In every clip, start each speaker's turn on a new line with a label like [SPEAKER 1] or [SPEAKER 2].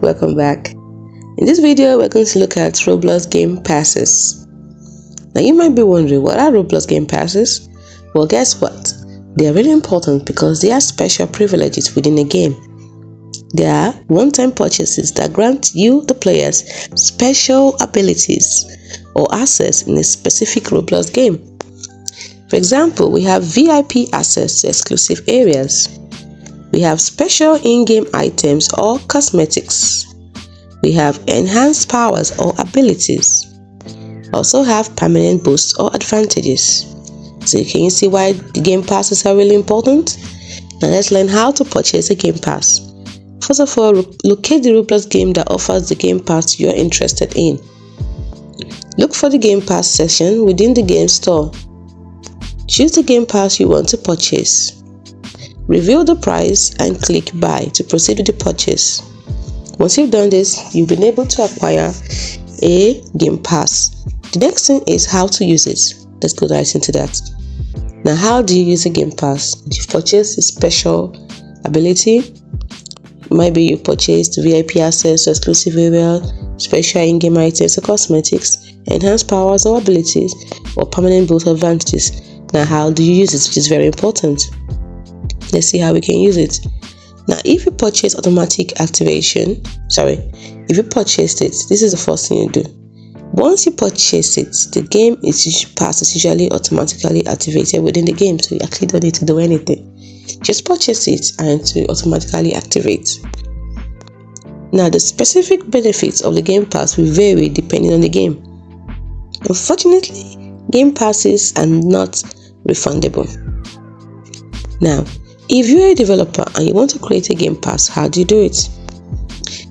[SPEAKER 1] Welcome back. In this video, we're going to look at ROBLOX game passes. Now you might be wondering, what are ROBLOX game passes? Well, guess what? They are really important because they are special privileges within a game. They are one-time purchases that grant you, the players, special abilities or access in a specific ROBLOX game. For example, we have VIP access to exclusive areas. We have special in-game items or cosmetics. We have enhanced powers or abilities. Also have permanent boosts or advantages. So can you see why the game passes are really important? Now let's learn how to purchase a game pass. First of all, locate the ROBLOX game that offers the game pass you are interested in. Look for the game pass section within the game store. Choose the game pass you want to purchase. Reveal the price and click buy to proceed with the purchase. Once you've done this, you've been able to acquire a game pass. The next thing is how to use it. Let's go right into that. Now, how do you use a game pass? You've purchased a special ability. Maybe you purchased VIP access to exclusive area, special in-game items or cosmetics, enhanced powers or abilities, or permanent boost advantages. Now, how do you use it, which is very important. Let's see how we can use it. Now, if you purchase automatic activation, if you purchased it, this is the first thing you do. Once you purchase it, the game pass is usually automatically activated within the game, so you actually don't need to do anything. Just purchase it and it will automatically activate. Now, the specific benefits of the game pass will vary depending on the game. Unfortunately, game passes are not refundable. Now, if you're a developer and you want to create a game pass, how do you do it?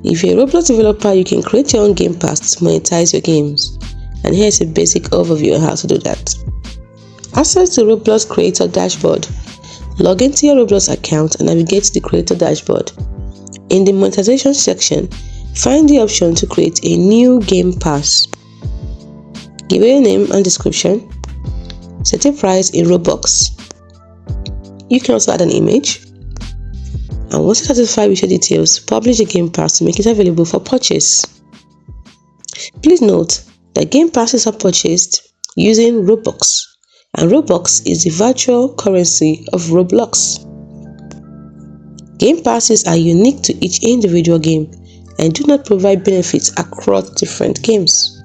[SPEAKER 1] If you're a ROBLOX developer, you can create your own game pass to monetize your games. And here's a basic overview of how to do that. Access the ROBLOX creator dashboard. Log into your ROBLOX account and navigate to the creator dashboard. In the monetization section, find the option to create a new game pass. Give it a name and description. Set a price in Robux. You can also add an image. And once you're satisfied with your details, publish a game pass to make it available for purchase. Please note that game passes are purchased using Robux, and Robux is the virtual currency of ROBLOX. Game passes are unique to each individual game and do not provide benefits across different games.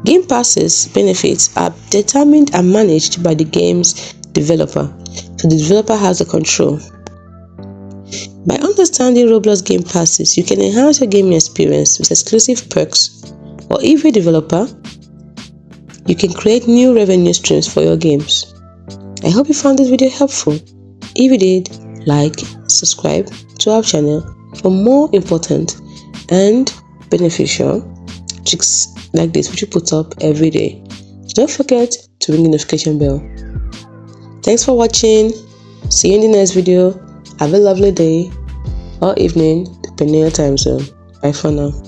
[SPEAKER 1] Game passes benefits are determined and managed by the game's developer, so the developer has the control. By understanding ROBLOX game passes, you can enhance your gaming experience with exclusive perks, or if you're a developer, you can create new revenue streams for your games. I hope you found this video helpful. If you did, like, subscribe to our channel for more important and beneficial tricks like this which we put up every day. So don't forget to ring the notification bell. Thanks for watching. See you in the next video. Have a lovely day or evening depending on your time zone. Bye for now.